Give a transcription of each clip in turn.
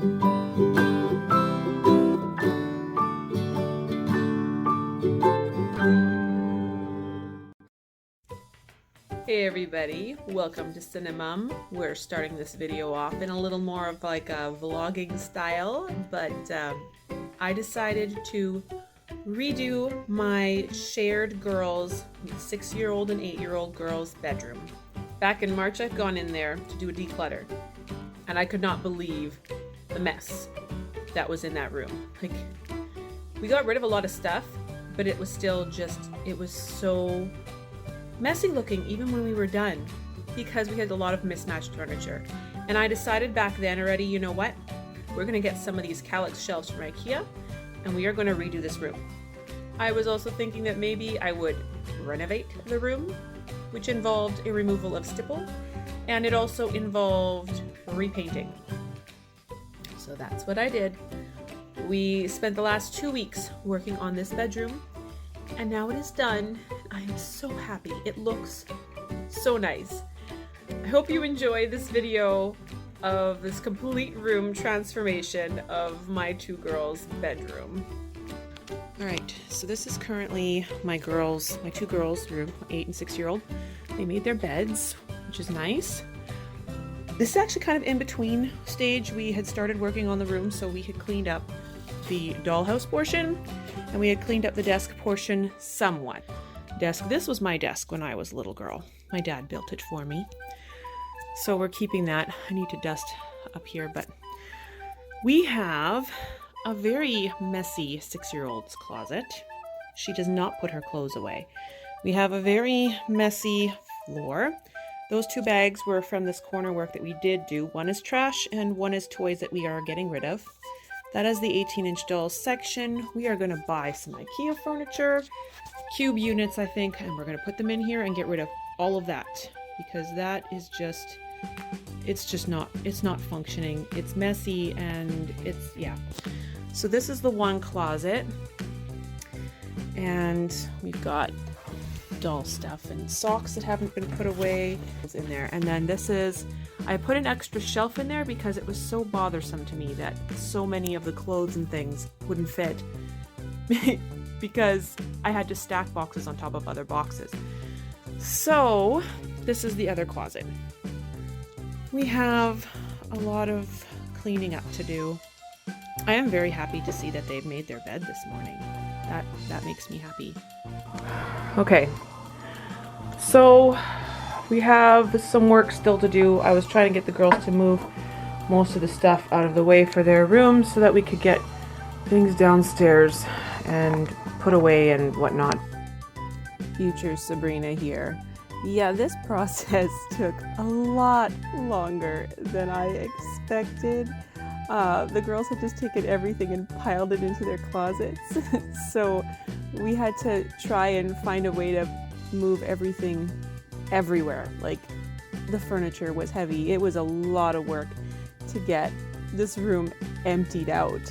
Hey everybody, welcome to Cinemum. We're starting this video off in a little more of like a vlogging style, but I decided to redo my shared girls, 6-year-old and 8-year-old girls' bedroom. Back in March I'd gone in there to do a declutter, and I could not believe the mess that was in that room. Like, we got rid of a lot of stuff, but it was still just, it was so messy looking even when we were done because we had a lot of mismatched furniture. And I decided back then already, you know what? We're gonna get some of these Kallax shelves from IKEA and we are gonna redo this room. I was also thinking that maybe I would renovate the room, which involved a removal of stipple, and it also involved repainting. So that's what I did. We spent the last 2 weeks working on this bedroom, and now it is done. I am so happy. It looks so nice. I hope you enjoy this video of this complete room transformation of my two girls' bedroom. Alright, so this is currently my two girls' room, 8 and 6-year-old. They made their beds, which is nice. This is actually kind of in between stage. We had started working on the room, so we had cleaned up the dollhouse portion, and we had cleaned up the desk portion somewhat. This was my desk when I was a little girl. My dad built it for me. So we're keeping that. I need to dust up here, but we have a very messy 6-year-old's closet. She does not put her clothes away. We have a very messy floor. Those 2 bags were from this corner work that we did do. One is trash and one is toys that we are getting rid of. That is the 18-inch dolls section. We are going to buy some IKEA furniture, cube units, I think, and we're going to put them in here and get rid of all of that because that is just, it's not functioning. It's messy and it's, yeah. So this is the one closet, and we've got doll stuff and socks that haven't been put away in there. And then this is, I put an extra shelf in there because it was so bothersome to me that so many of the clothes and things wouldn't fit because I had to stack boxes on top of other boxes. So this is the other closet. We have a lot of cleaning up to do. I am very happy to see that they've made their bed this morning. That makes me happy. Okay, so we have some work still to do. I was trying to get the girls to move most of the stuff out of the way for their rooms so that we could get things downstairs and put away and whatnot. Future Sabrina here. Yeah, this process took a lot longer than I expected. The girls had just taken everything and piled it into their closets. So we had to try and find a way to move everything everywhere. Like, the furniture was heavy. It was a lot of work to get this room emptied out.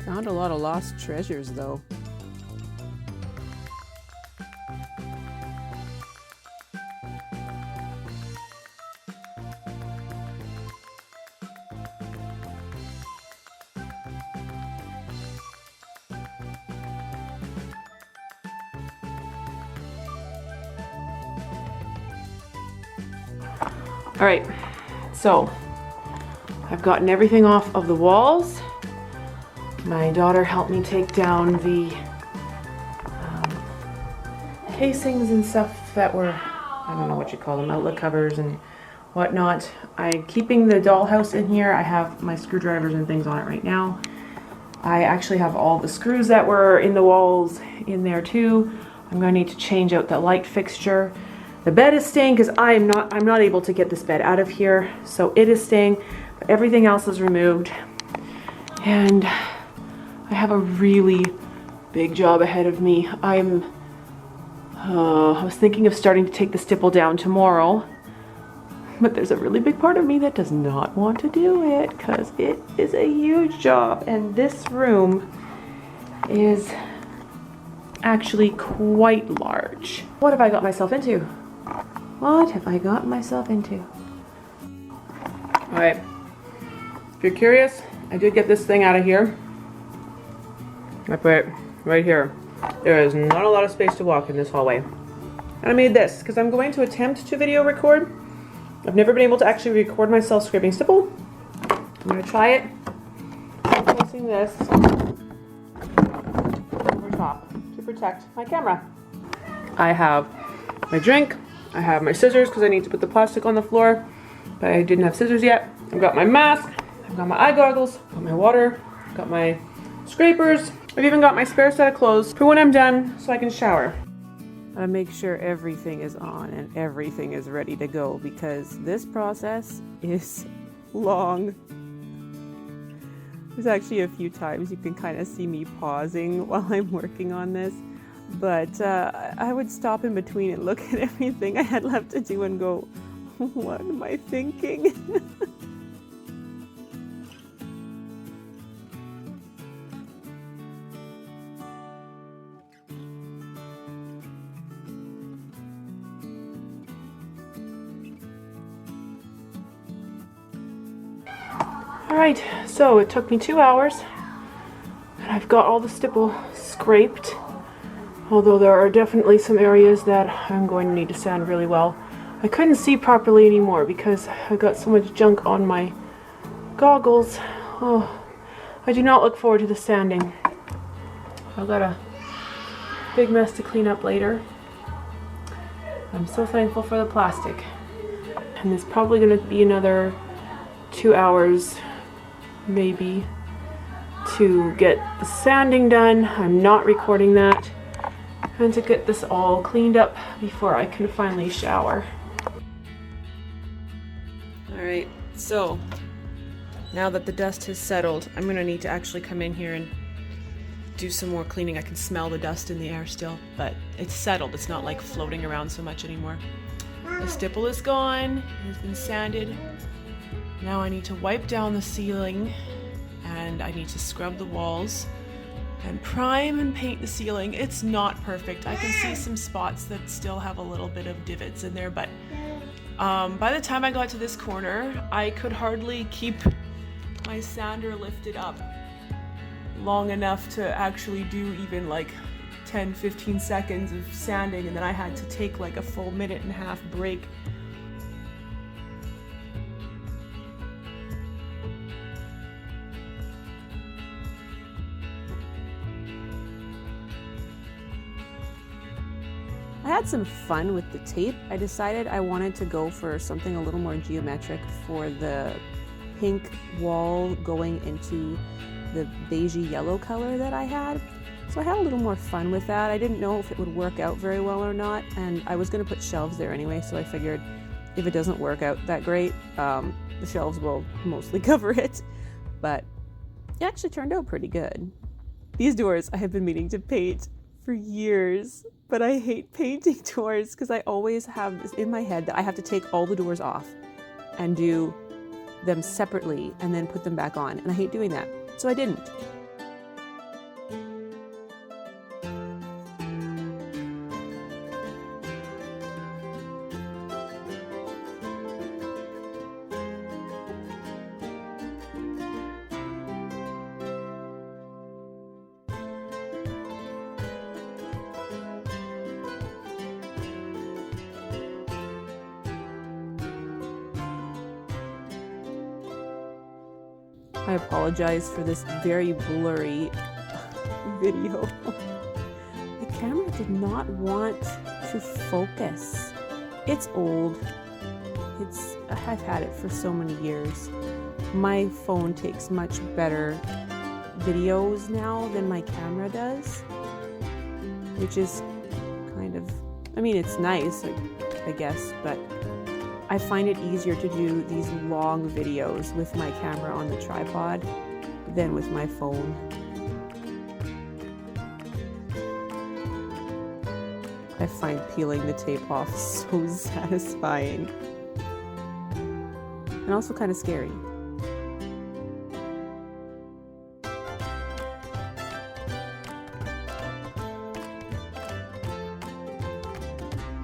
Found a lot of lost treasures though. All right, so I've gotten everything off of the walls. My daughter helped me take down the casings and stuff that were, I don't know what you call them, outlet covers and whatnot. I'm keeping the dollhouse in here. I have my screwdrivers and things on it right now. I actually have all the screws that were in the walls in there too. I'm going to need to change out the light fixture. The bed is staying because I'm not able to get this bed out of here, so it is staying, but everything else is removed. And I have a really big job ahead of me. I was thinking of starting to take the stipple down tomorrow, but there's a really big part of me that does not want to do it because it is a huge job, and this room is actually quite large. What have I got myself into? What have I got myself into? All right, If you're curious, I did get this thing out of here. I put it right here. There is not a lot of space to walk in this hallway. And I made this because I'm going to attempt to video record. I've never been able to actually record myself scraping stipple. I'm going to try it. I'm placing this over top to protect my camera. I have my drink. I have my scissors because I need to put the plastic on the floor, but I didn't have scissors yet. I've got my mask. I've got my eye goggles. I've got my water. I've got my scrapers. I've even got my spare set of clothes for when I'm done so I can shower. I make sure everything is on and everything is ready to go because this process is long. There's actually a few times you can kind of see me pausing while I'm working on this, but I would stop in between and look at everything I had left to do and go, what am I thinking? Alright, so it took me 2 hours and I've got all the stipple scraped, although there are definitely some areas that I'm going to need to sand really well. I couldn't see properly anymore because I got so much junk on my goggles. Oh, I do not look forward to the sanding. I've got a big mess to clean up later. I'm so thankful for the plastic. And there's probably going to be another 2 hours maybe to get the sanding done. I'm not recording that, and to get this all cleaned up before I can finally shower. Alright, so now that the dust has settled, I'm gonna need to actually come in here and do some more cleaning. I can smell the dust in the air still, but it's settled. It's not like floating around so much anymore. The stipple is gone, it has been sanded. Now I need to wipe down the ceiling and I need to scrub the walls and prime and paint the ceiling. It's not perfect. I can see some spots that still have a little bit of divots in there, but by the time I got to this corner, I could hardly keep my sander lifted up long enough to actually do even like 10-15 seconds of sanding, and then I had to take like a full 1.5-minute break. I had some fun with the tape. I decided I wanted to go for something a little more geometric for the pink wall going into the beigey yellow color that I had. So I had a little more fun with that. I didn't know if it would work out very well or not, and I was going to put shelves there anyway, so I figured if it doesn't work out that great, the shelves will mostly cover it. But it actually turned out pretty good. These doors I have been meaning to paint for years, but I hate painting doors because I always have this in my head that I have to take all the doors off and do them separately and then put them back on, and I hate doing that, so I didn't. I apologize for this very blurry video. The camera did not want to focus. It's old. I've had it for so many years. My phone takes much better videos now than my camera does, which is kind of, I mean, it's nice, I guess, but I find it easier to do these long videos with my camera on the tripod than with my phone. I find peeling the tape off so satisfying and also kind of scary.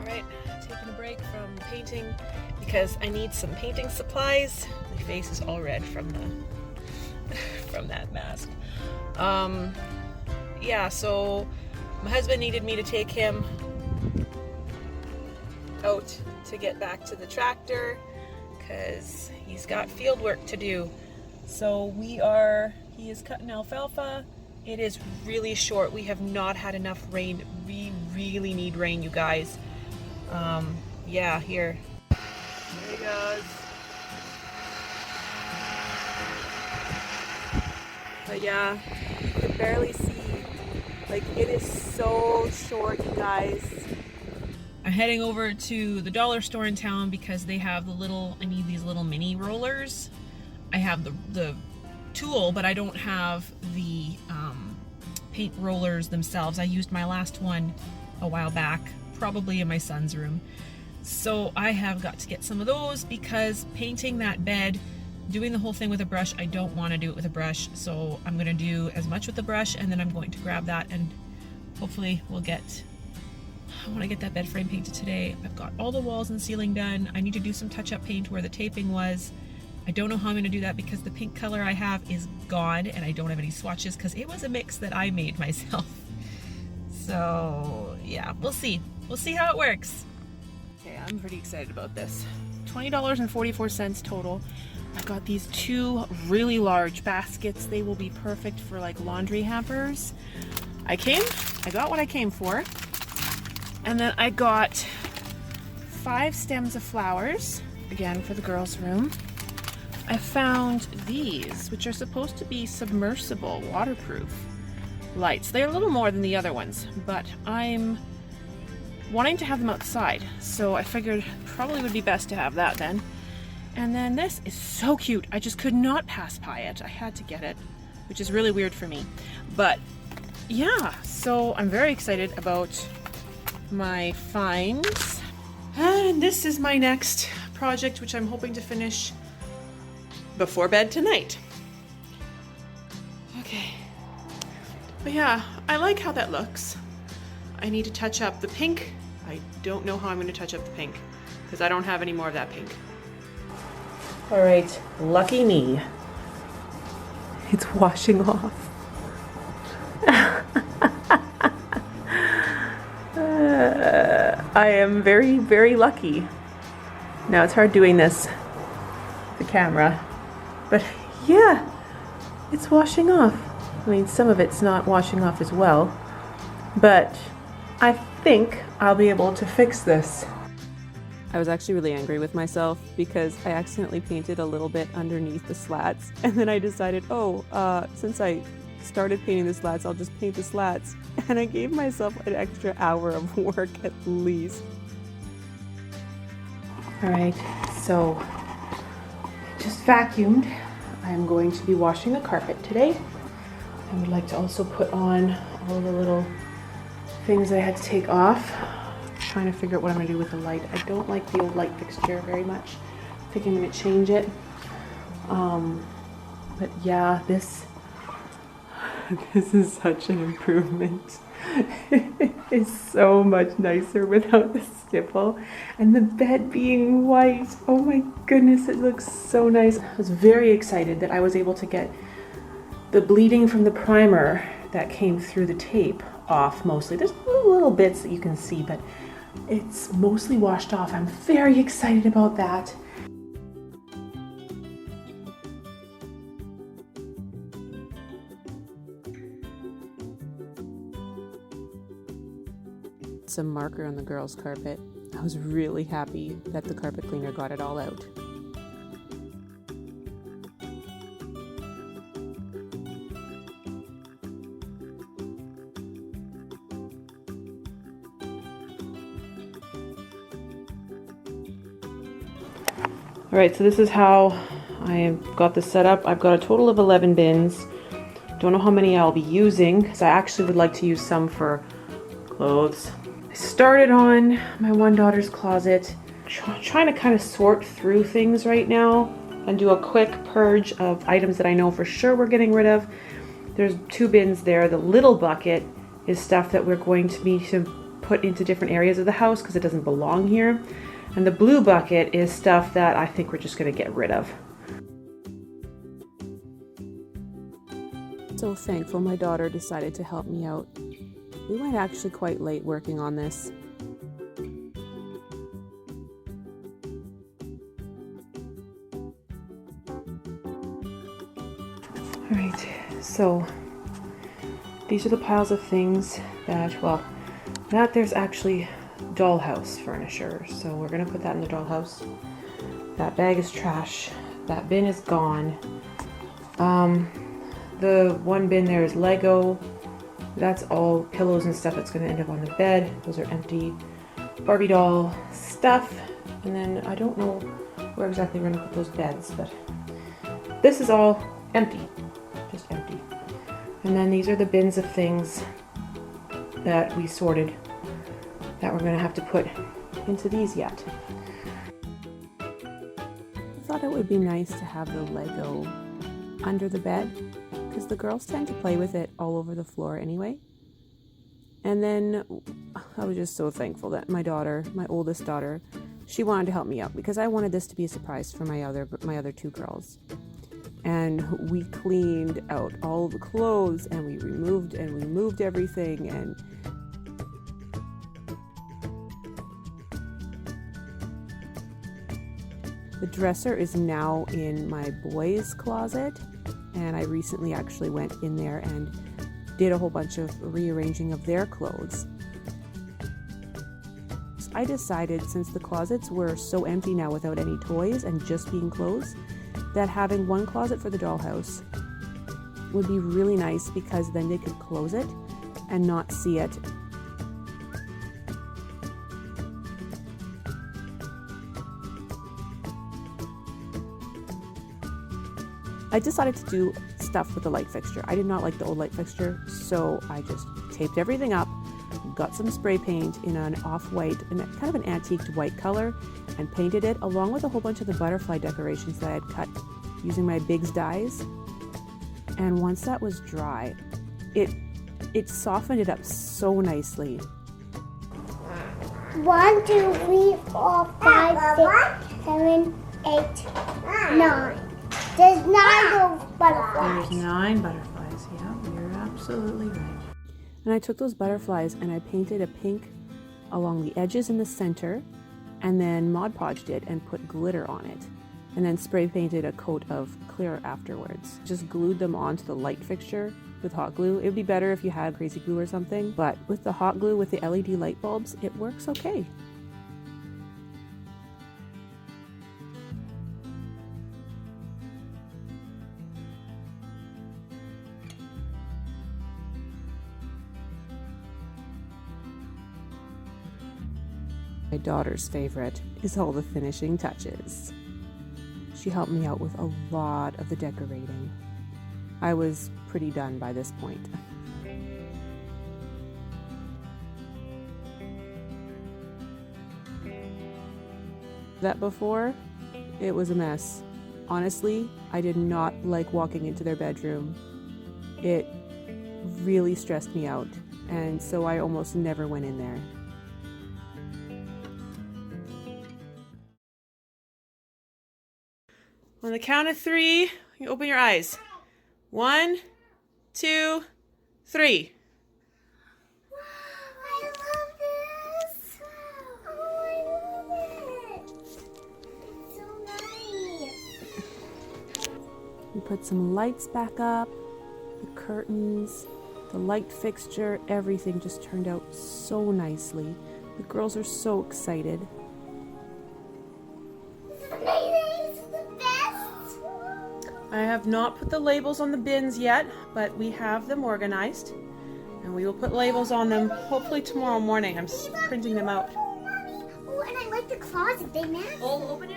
Alright, taking a break from painting because I need some painting supplies. My face is all red from the from that mask. Yeah, so my husband needed me to take him out to get back to the tractor because he's got field work to do. So he is cutting alfalfa. It is really short. We have not had enough rain. We really need rain, you guys. Yeah, here. There he goes. But yeah, you can barely see. Like, it is so short, you guys. I'm heading over to the dollar store in town because they have I need these little mini rollers. I have the tool, but I don't have the paint rollers themselves. I used my last one a while back, probably in my son's room. So I have got to get some of those because painting that bed, doing the whole thing with a brush, I don't want to do it with a brush. So I'm going to do as much with the brush, and then I'm going to grab that and hopefully I want to get that bed frame painted today. I've got all the walls and ceiling done. I need to do some touch-up paint where the taping was. I don't know how I'm going to do that because the pink color I have is gone and I don't have any swatches because it was a mix that I made myself. So yeah, we'll see. We'll see how it works. Okay, I'm pretty excited about this. $20.44 total. I got these 2 really large baskets. They will be perfect for like laundry hampers. I got what I came for. And then I got 5 stems of flowers, again for the girls' room. I found these, which are supposed to be submersible, waterproof lights. They're a little more than the other ones, but I'm wanting to have them outside, so I figured probably would be best to have that then. And then this is so cute. I just could not pass by it. I had to get it, which is really weird for me. But yeah, so I'm very excited about my finds. And this is my next project, which I'm hoping to finish before bed tonight. Okay. But yeah, I like how that looks. I need to touch up the pink. I don't know how I'm going to touch up the pink because I don't have any more of that pink. All right, lucky me. It's washing off. I am very, very lucky. Now it's hard doing this with the camera, but yeah, it's washing off. I mean, some of it's not washing off as well, but I think I'll be able to fix this. I was actually really angry with myself because I accidentally painted a little bit underneath the slats, and then I decided, since I started painting the slats, I'll just paint the slats, and I gave myself an extra hour of work at least. All right, so I just vacuumed. I'm going to be washing the carpet today. I would like to also put on all the little things I had to take off. I'm trying to figure out what I'm gonna do with the light. I don't like the old light fixture very much. I think I'm gonna change it. But yeah, this is such an improvement. It's so much nicer without the stipple. And the bed being white, oh my goodness, it looks so nice. I was very excited that I was able to get the bleeding from the primer that came through the tape off mostly. There's little bits that you can see, but it's mostly washed off. I'm very excited about that. Some marker on the girls' carpet. I was really happy that the carpet cleaner got it all out. Alright, so this is how I've got this set up. I've got a total of 11 bins. Don't know how many I'll be using because I actually would like to use some for clothes. I started on my one daughter's closet, trying to kind of sort through things right now and do a quick purge of items that I know for sure we're getting rid of. There's 2 bins there. The little bucket is stuff that we're going to need to put into different areas of the house because it doesn't belong here. And the blue bucket is stuff that I think we're just going to get rid of. So thankful my daughter decided to help me out. We went actually quite late working on this. Alright, so these are the piles of things that, well, that there's actually dollhouse furniture. So we're gonna put that in the dollhouse. That bag is trash. That bin is gone. The one bin there is Lego. That's all pillows and stuff that's gonna end up on the bed. Those are empty Barbie doll stuff. And then I don't know where exactly we're gonna put those beds, but this is all empty, just empty. And then these are the bins of things that we sorted that we're gonna have to put into these yet. I thought it would be nice to have the Lego under the bed because the girls tend to play with it all over the floor anyway. And then I was just so thankful that my daughter, my oldest daughter, she wanted to help me out because I wanted this to be a surprise for my other two girls. And we cleaned out all the clothes and we moved everything, and the dresser is now in my boys' closet, and I recently actually went in there and did a whole bunch of rearranging of their clothes. So I decided, since the closets were so empty now without any toys and just being clothes, that having one closet for the dollhouse would be really nice because then they could close it and not see it. I decided to do stuff with the light fixture. I did not like the old light fixture, so I just taped everything up, got some spray paint in an off-white, and kind of an antiqued white color, and painted it along with a whole bunch of the butterfly decorations that I had cut using my Big's dies. And once that was dry, it softened it up so nicely. 1, 2, 3, 4, 5, 6, 7, 8, 9. There's 9 butterflies. There's 9 butterflies, yeah, you're absolutely right. And I took those butterflies and I painted a pink along the edges in the center, and then Mod Podged it and put glitter on it, and then spray painted a coat of clear afterwards. Just glued them onto the light fixture with hot glue. It would be better if you had crazy glue or something, but with the hot glue with the LED light bulbs, it works okay. My daughter's favorite is all the finishing touches. She helped me out with a lot of the decorating. I was pretty done by this point. That before, it was a mess. Honestly, I did not like walking into their bedroom. It really stressed me out, and so I almost never went in there. On the count of 3, you open your eyes. 1, 2, 3. Wow, I love this. Oh, I love it. It's so nice. We put some lights back up, the curtains, the light fixture, everything just turned out so nicely. The girls are so excited. This is amazing. This is the best. I have not put the labels on the bins yet, but we have them organized, and we will put labels on them hopefully tomorrow morning. I'm printing them out. Oh, Mommy. Oh, and I like the closet. They match. Oh, open it.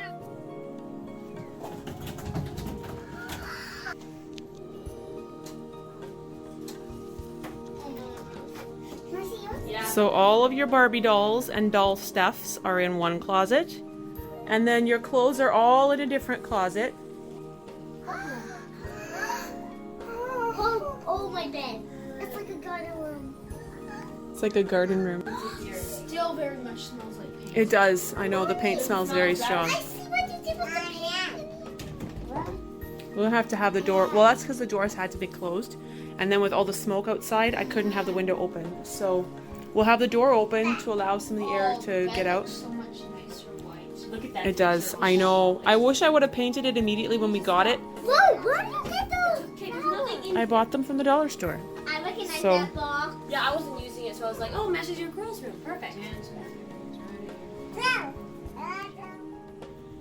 Can I see yours? Yeah. So all of your Barbie dolls and doll stuffs are in one closet, and then your clothes are all in a different closet. Oh, my bed. It's like a garden room. It's like a garden room. Still very much smells like paint. It does. I know the paint smells very strong. I see what you did with the paint. We'll have to have the door, well, that's because the doors had to be closed. And then with all the smoke outside, I couldn't have the window open. So we'll have the door open to allow some of the air to get out. So much nicer white. Look at that. It does, I know. I wish I would have painted it immediately when we got it. Look, where did you get those? Okay, there's nothing in I bought them from the dollar store. I'm looking at So- that box. Yeah, I wasn't using it, so I was like, oh, matches your girls' room. Perfect.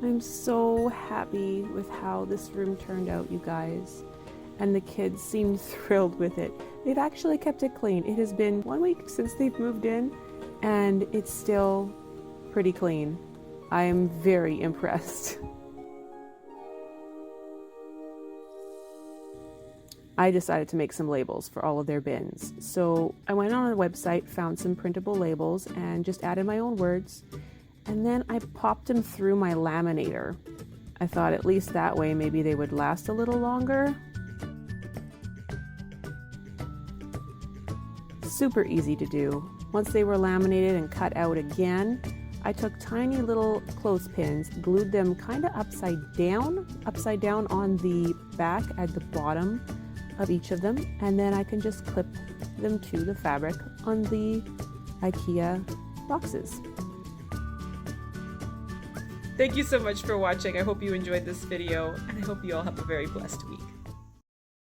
I'm so happy with how this room turned out, you guys. And the kids seem thrilled with it. They've actually kept it clean. It has been 1 week since they've moved in, and it's still pretty clean. I am very impressed. I decided to make some labels for all of their bins. So I went on a website, found some printable labels, and just added my own words. And then I popped them through my laminator. I thought at least that way maybe they would last a little longer. Super easy to do. Once they were laminated and cut out again, I took tiny little clothespins, glued them kind of upside down on the back at the bottom of each of them, and then I can just clip them to the fabric on the IKEA boxes. Thank you so much for watching. I hope you enjoyed this video, and I hope you all have a very blessed week.